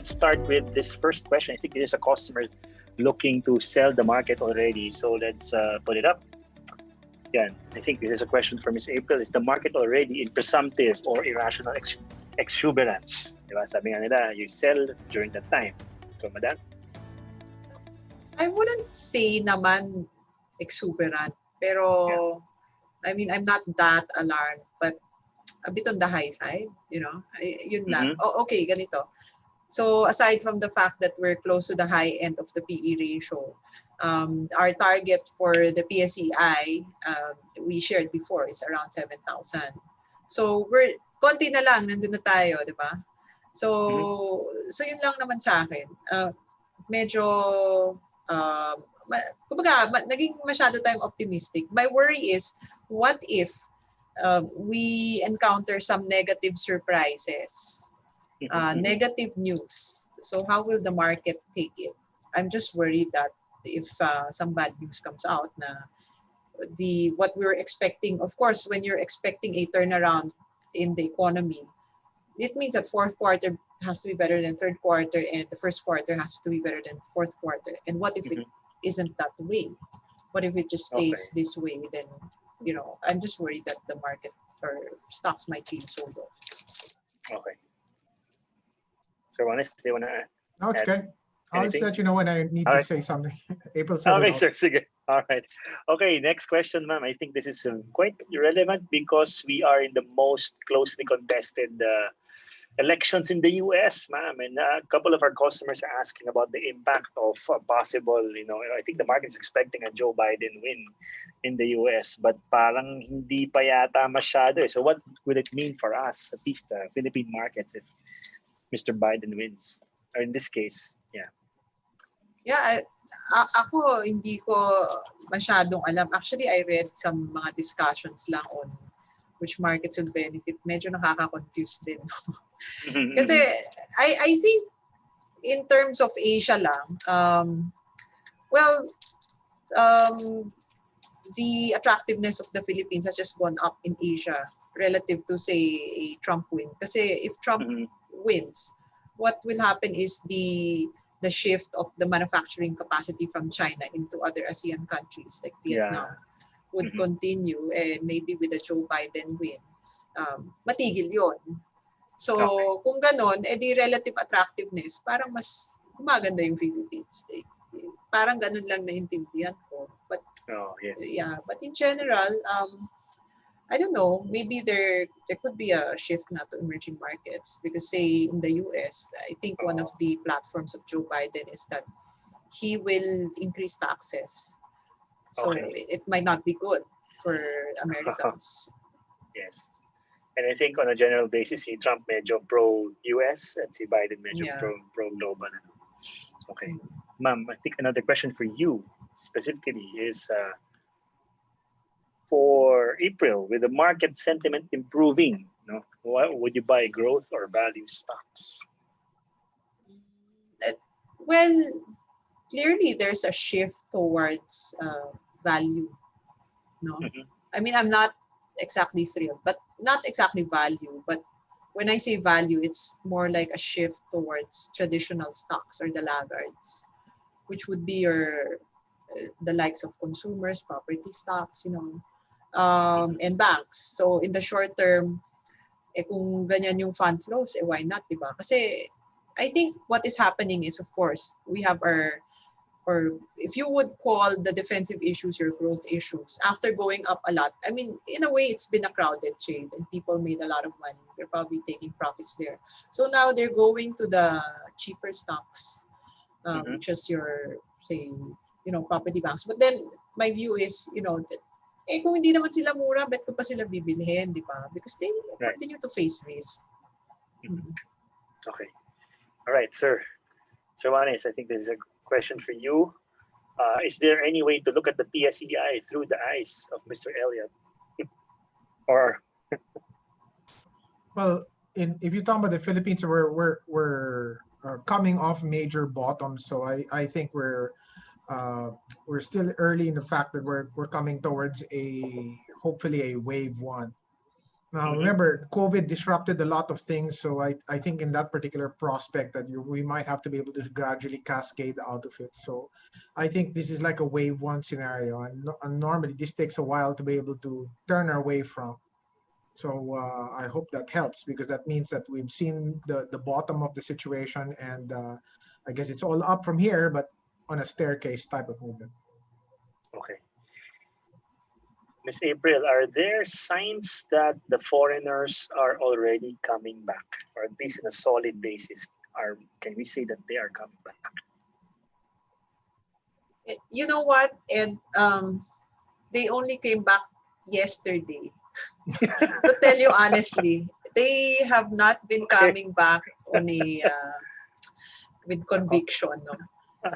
let's start with this first question. I think there's a customer looking to sell the market already. So let's put it up. Yeah, I think this is a question from Ms. April. Is the market already in presumptive or irrational exuberance? Diba? Sabi nga nila, you sell during that time. So, madam? I wouldn't say naman exuberant. Pero, yeah. I mean, I'm not that alarmed. But a bit on the high side, you know. Yun lang. Oh, okay, ganito. So, aside from the fact that we're close to the high end of the PE ratio, our target for the PSEi, we shared before, is around 7,000. So, we're, konti na lang, nandun na tayo, di ba? So, so yun lang naman sa akin. Medyo, kumbaga, naging masyado tayong optimistic. My worry is, what if we encounter some negative surprises, negative news? So, how will the market take it? I'm just worried that if some bad news comes out na what we're expecting, of course, when you're expecting a turnaround in the economy, it means that fourth quarter has to be better than third quarter and the first quarter has to be better than fourth quarter. And what if it isn't that way? What if it just stays this way? Then, you know, I'm just worried that the market or stocks might feel so low. Okay. So, Juanis, do you want to add? No, it's okay. I'll just let you know when I need to say something. April said okay, sir. Sige. All right. Okay, next question, ma'am. I think this is quite relevant because we are in the most closely contested elections in the US, ma'am. And a couple of our customers are asking about the impact of possible, you know, I think the market is expecting a Joe Biden win in the US, but parang hindi pa yata masyado. So what would it mean for us, at least the Philippine markets, if Mr. Biden wins? Or in this case, yeah. Yeah, ako hindi ko masyadong alam. Actually, I read some mga discussions lang on which markets will benefit. Medyo nakaka-confuse din. Kasi I think in terms of Asia lang, the attractiveness of the Philippines has just gone up in Asia relative to, say, a Trump win. Kasi if Trump wins, what will happen is the shift of the manufacturing capacity from China into other ASEAN countries like Vietnam would continue, and maybe with the Joe Biden win, matigil yon. So kung ganon, the relative attractiveness, parang mas gumaganda yung Philippines. Parang ganon lang naintindihan ko. But yeah, but in general, I don't know, maybe there could be a shift na to emerging markets because, say, in the US, I think one of the platforms of Joe Biden is that he will increase taxes. So it might not be good for Americans. Yes. And I think on a general basis, si Trump medyo pro-US and si Biden medyo pro-global. Okay. Ma'am, I think another question for you specifically is, for April, with the market sentiment improving, you know, what would you buy, growth or value stocks? Well, clearly there's a shift towards value. No, I mean, I'm not exactly thrilled, but not exactly value. But when I say value, it's more like a shift towards traditional stocks or the laggards, which would be the likes of consumers, property stocks, you know. And banks. So in the short term, kung ganyan yung fund flows, why not, diba? Kasi I think what is happening is, of course, we have or if you would call the defensive issues your growth issues, after going up a lot, I mean, in a way, it's been a crowded trade and people made a lot of money. They're probably taking profits there. So now they're going to the cheaper stocks, which is your, say, you know, property banks. But then my view is, you know, that, kung hindi naman sila mura, bet ko pa sila bibilhin, di ba? Because they continue to face risk. Okay. All right, sir. So, Juanis, I think this is a question for you. Is there any way to look at the PSEi through the eyes of Mr. Elliott? Or well, if you talk about the Philippines, we're coming off major bottoms, so I think we're still early in the fact that we're coming towards hopefully a wave one. Now, remember, COVID disrupted a lot of things. So I think in that particular prospect that we might have to be able to gradually cascade out of it. So I think this is like a wave one scenario. And normally this takes a while to be able to turn our way from. So I hope that helps, because that means that we've seen the bottom of the situation, and I guess it's all up from here, but on a staircase type of movement. Okay. Miss April, are there signs that the foreigners are already coming back, or at least in a solid basis? Can we say that they are coming back? You know what, Ed? They only came back yesterday. To tell you honestly, they have not been coming back on a with conviction, no.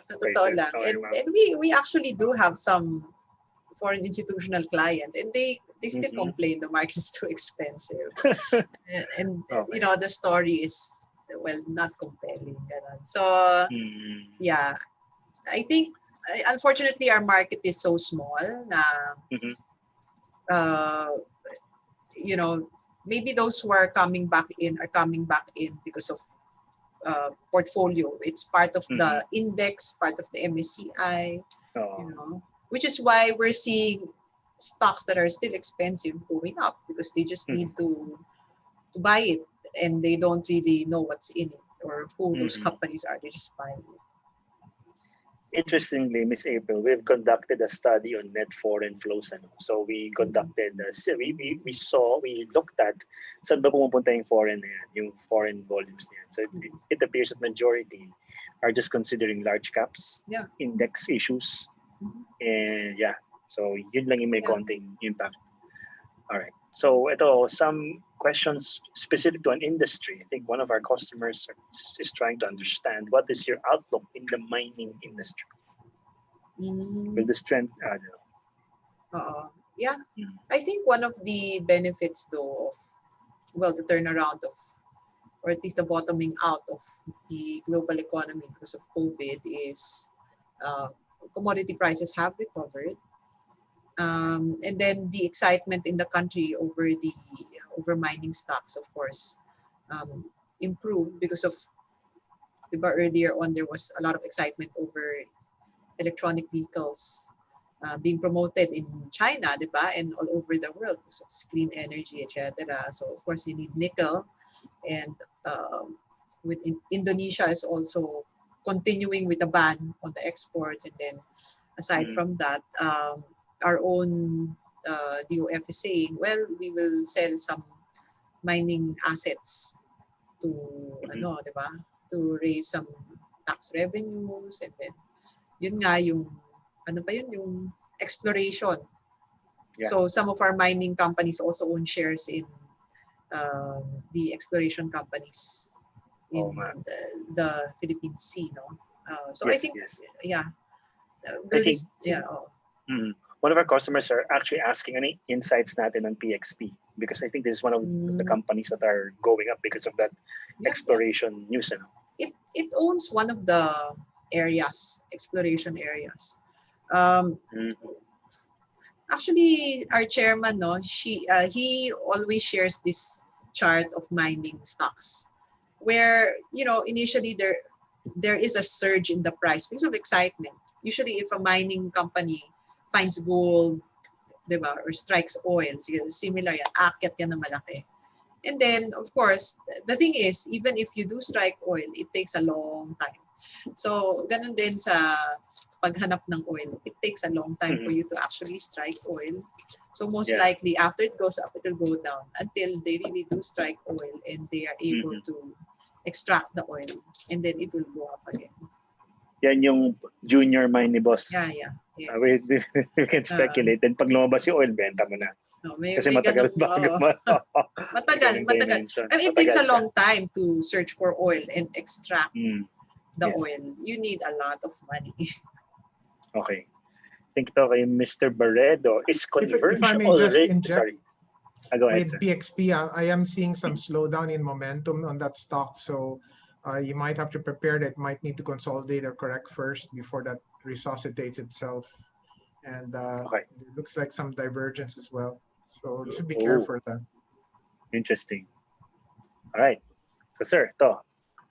Sa totoo lang. And we actually do have some foreign institutional clients, and they still complain the market is too expensive. and you know, the story is, well, not compelling. So yeah, I think unfortunately our market is so small na you know, maybe those who are coming back in because of portfolio. It's part of the index, part of the MSCI, you know, which is why we're seeing stocks that are still expensive going up, because they just need to buy it, and they don't really know what's in it or who those companies are. They just buy it. Interestingly, Miss April, we've conducted a study on net foreign flows. So we conducted, we looked at saan ba pumupunta yung foreign na yan, yung foreign volumes na yan. So it appears that majority are just considering large caps, index issues, and so yun lang yung may konting impact. All right. So ito, some questions specific to an industry. I think one of our customers is trying to understand, what is your outlook in the mining industry? Will this trend, I don't know. Yeah, I think one of the benefits though of, well, the turnaround of, or at least the bottoming out of the global economy because of COVID is commodity prices have recovered. And then the excitement in the country over mining stocks, of course, improved because of, earlier on there was a lot of excitement over electronic vehicles being promoted in China, diba? And all over the world, so it's clean energy, etc. So of course you need nickel, and with Indonesia is also continuing with a ban on the exports, and then aside from that, our own DOF is saying, well, we will sell some mining assets to, diba? To raise some tax revenues, and then yun nga yung, yung exploration. So some of our mining companies also own shares in the exploration companies in the Philippine Sea, no? So I think, one of our customers are actually asking any insights natin on PXP, because I think this is one of the companies that are going up because of that exploration news. It owns one of the areas, exploration areas. Actually, our chairman, he always shares this chart of mining stocks, where initially there is a surge in the price because of excitement. Usually, if a mining company finds gold, diba, or strikes oil, similar yan, aakyat yan na malaki. And then, of course, the thing is, even if you do strike oil, it takes a long time. So, ganun din sa paghanap ng oil. It takes a long time for you to actually strike oil. So, most likely, after it goes up, it will go down until they really do strike oil and they are able to extract the oil. And then it will go up again. Yan yung junior mine ni boss. Yeah. Yes. We can speculate. Then pag lumabas yung oil, benta mo na. No, kasi matagal matagal. I mean, it takes a long time to search for oil and extract the oil. You need a lot of money. Okay. I think ito kay Mr. Barredo. Is conversion if I may already... just inject, Sorry. Go ahead, with sir. PXP, I am seeing some slowdown in momentum on that stock. So you might have to prepare that, might need to consolidate or correct first before that resuscitates itself. And it looks like some divergence as well. So just be careful then. Interesting. All right. So, sir,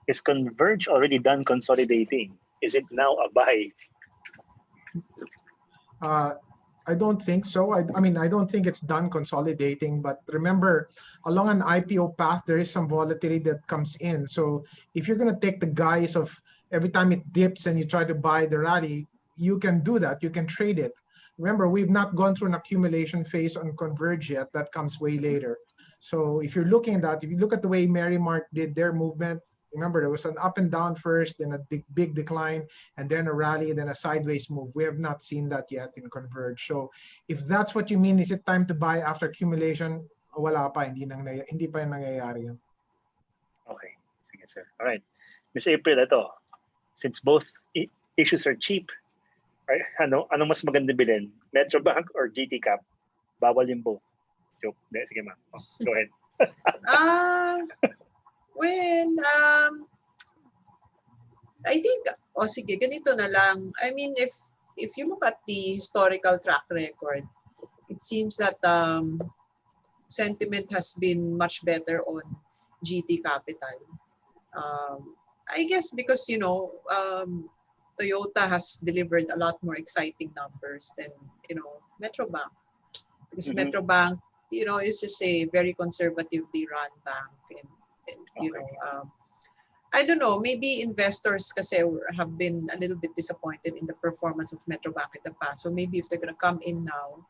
is Converge already done consolidating? Is it now a buy? I don't think so. I mean, I don't think it's done consolidating, but remember, along an IPO path, there is some volatility that comes in. So if you're going to take the guise of every time it dips and you try to buy the rally, you can do that. You can trade it. Remember, we've not gone through an accumulation phase on Converge yet. That comes way later. So if you're looking at that, if you look at the way Merrimark did their movement, remember there was an up and down first, then a big decline, and then a rally, then a sideways move. We have not seen that yet in Converge. So if that's what you mean, is it time to buy after accumulation? Wala pa, hindi pa yung nangyayari yun. Okay, sige sir. All right. Ms. April, since both issues are cheap, right, ano mas maganda bilhin? Metrobank or GTCAP? Bawal yung both. Joke. Sige ma'am. Go ahead. Well, I think, sige, ganito na lang. I mean, if you look at the historical track record, it seems that sentiment has been much better on GT Capital. I guess because, Toyota has delivered a lot more exciting numbers than, Metrobank. Because Metrobank, is just a very conservatively run bank. And I don't know, maybe investors kasi have been a little bit disappointed in the performance of Metrobank in the past. So maybe if they're going to come in now,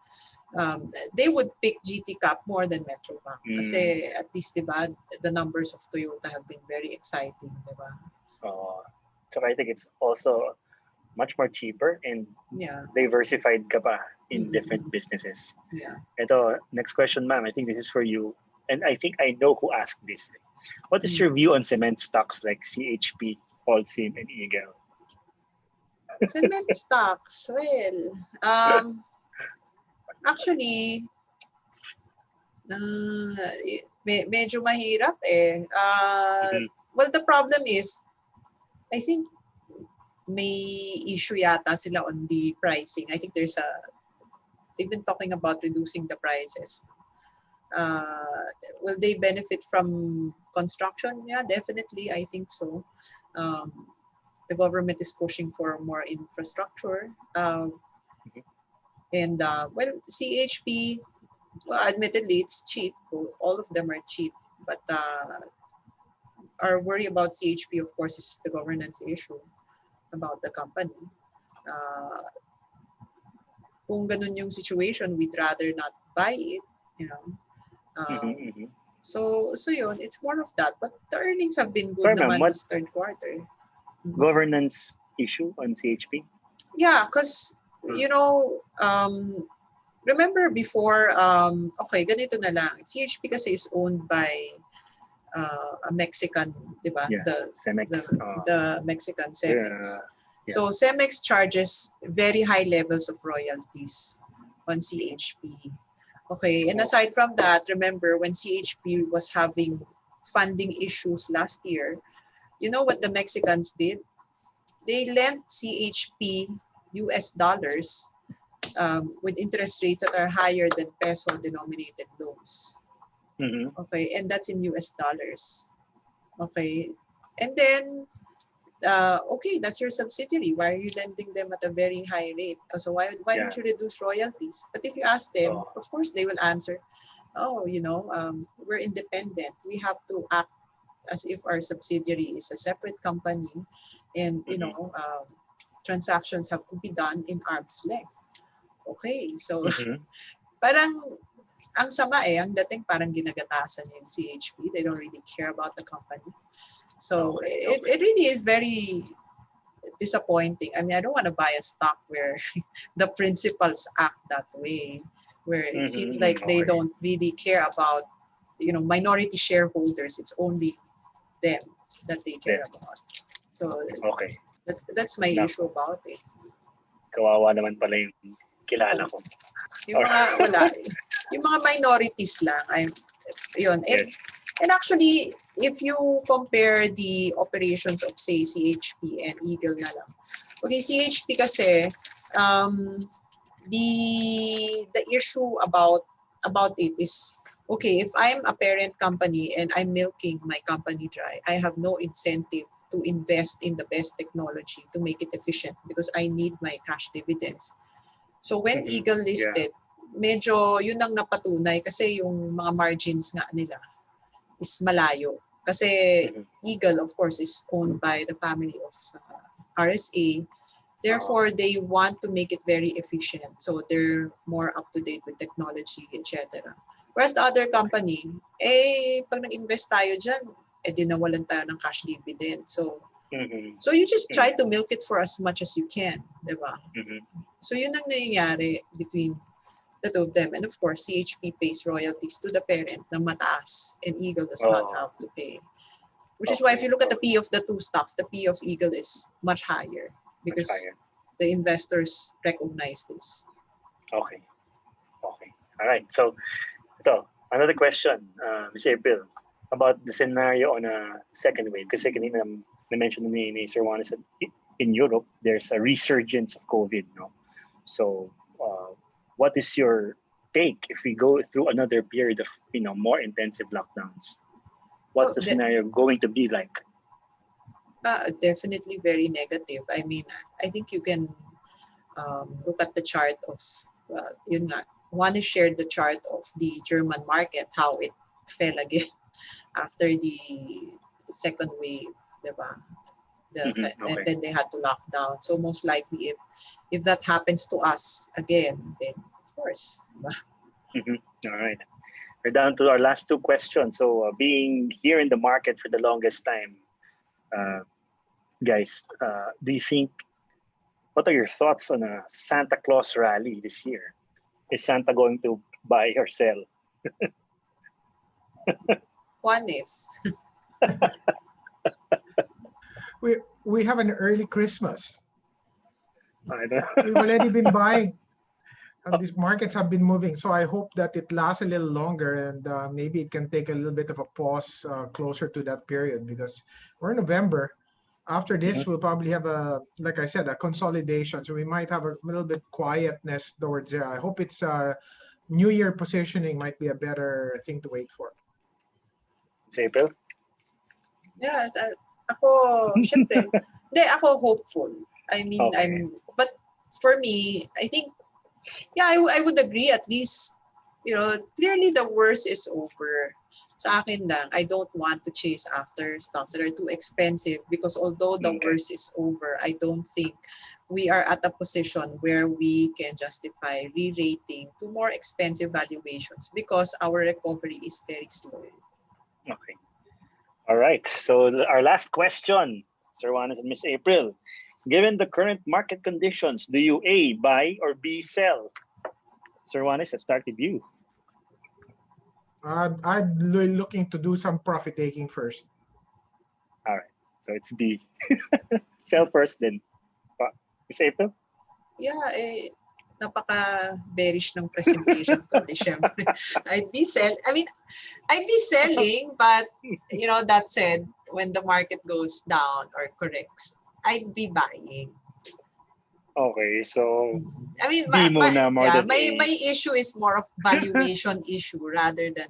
they would pick GTCAP more than Metrobank. Kasi at least, diba, the numbers of Toyota have been very exciting, diba? So I think it's also much more cheaper and diversified ka pa in different businesses. Yeah. Next question, ma'am. I think this is for you. And I think I know who asked this. What is your view on cement stocks like CHP, HLCM, and Eagle? Cement stocks, well, actually, medyo mahirap eh. Well, the problem is, I think may issue yata sila on the pricing. I think they've been talking about reducing the prices. Will they benefit from construction? Yeah, definitely. I think so. The government is pushing for more infrastructure. And well, CHP, well, admittedly, it's cheap. All of them are cheap. But our worry about CHP, of course, is the governance issue about the company. Kung ganun yung situation, we'd rather not buy it, So yun, it's more of that. But the earnings have been good naman this third quarter. Governance issue on CHP? Yeah, because, remember before, okay, ganito na lang. CHP kasi is owned by a Mexican, diba? Yeah, Cemex. The Mexican Cemex. Yeah. So Cemex charges very high levels of royalties on CHP. Okay, and aside from that, remember when CHP was having funding issues last year, you know what the Mexicans did? They lent CHP US dollars with interest rates that are higher than peso denominated loans. Okay, and that's in US dollars. Okay, and then, okay, that's your subsidiary. Why are you lending them at a very high rate? So why don't you reduce royalties? But if you ask them, of course they will answer, we're independent. We have to act as if our subsidiary is a separate company, and transactions have to be done in arm's length. Okay, so parang ang sama ang dating parang ginagatasan yung CHP. They don't really care about the company. So it really is very disappointing. I mean, I don't want to buy a stock where the principals act that way, where it seems like they don't really care about, minority shareholders. It's only them that they care about. So that's my issue about it. Kawawa naman pala yung kilala ko. Yung mga minorities lang. And actually, if you compare the operations of, say, CHP and Eagle na lang. Okay, CHP kasi, the issue about it is okay, if I'm a parent company and I'm milking my company dry, I have no incentive to invest in the best technology to make it efficient because I need my cash dividends. So when Eagle listed, medyo yun ang napatunay kasi yung mga margins nga nila is malayo. Kasi Eagle, of course, is owned by the family of RSA. Therefore, they want to make it very efficient. So they're more up-to-date with technology, etc. Whereas the other company, pag nag-invest tayo dyan, di nawalan tayo ng cash dividend. So you just try to milk it for as much as you can, di ba? So yun ang nangyayari between the two of them. And of course, CHP pays royalties to the parent na mataas and Eagle does not have to pay. Which is why if you look at the P of the two stocks, the P of Eagle is much higher because the investors recognize this. Okay. All right. So, another question, Ms. April, about the scenario on a second wave. Kasi kanina na-mention ni Sir Juanis that in Europe, there's a resurgence of COVID, no? So, what is your take if we go through another period of, more intensive lockdowns? What's the scenario going to be like? Definitely very negative. I mean, I think you can look at the chart of, yun nga, Juanis shared the chart of the German market, how it fell again after the second wave, diba? And then they had to lock down. So most likely, if that happens to us again, then of course. All right. We're down to our last two questions. So being here in the market for the longest time, guys, do you think, what are your thoughts on a Santa Claus rally this year? Is Santa going to buy or sell? Juanis. We have an early Christmas. I know. We've already been buying, and these markets have been moving. So I hope that it lasts a little longer, and maybe it can take a little bit of a pause closer to that period, because we're in November. After this, we'll probably have like I said, a consolidation. So we might have a little bit quietness towards there. I hope it's New Year positioning might be a better thing to wait for. April? Yes, ako, syempre, ako hopeful. I mean, but for me, I think, I would agree at least, clearly the worst is over. Sa akin lang, I don't want to chase after stocks that are too expensive because although the worst is over, I don't think we are at a position where we can justify re-rating to more expensive valuations because our recovery is very slow. Okay. All right. So our last question, Sir Juanis and Miss April. Given the current market conditions, do you A, buy or B, sell? Sir Juanis, let's start with you. I'm looking to do some profit taking first. All right. So it's B. Sell first, then. Miss April? Yeah, napaka-bearish ng presentation ko. Siyempre, I'd be selling, but, that said, when the market goes down or corrects, I'd be buying. Okay, so my issue is more of valuation issue rather than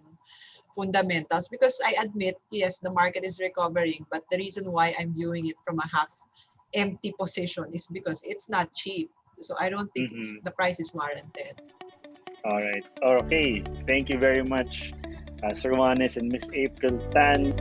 fundamentals because I admit, yes, the market is recovering, but the reason why I'm viewing it from a half-empty position is because it's not cheap. So I don't think the price is warranted. All right. Okay. Thank you very much, Sir Juanis and Miss April Tan.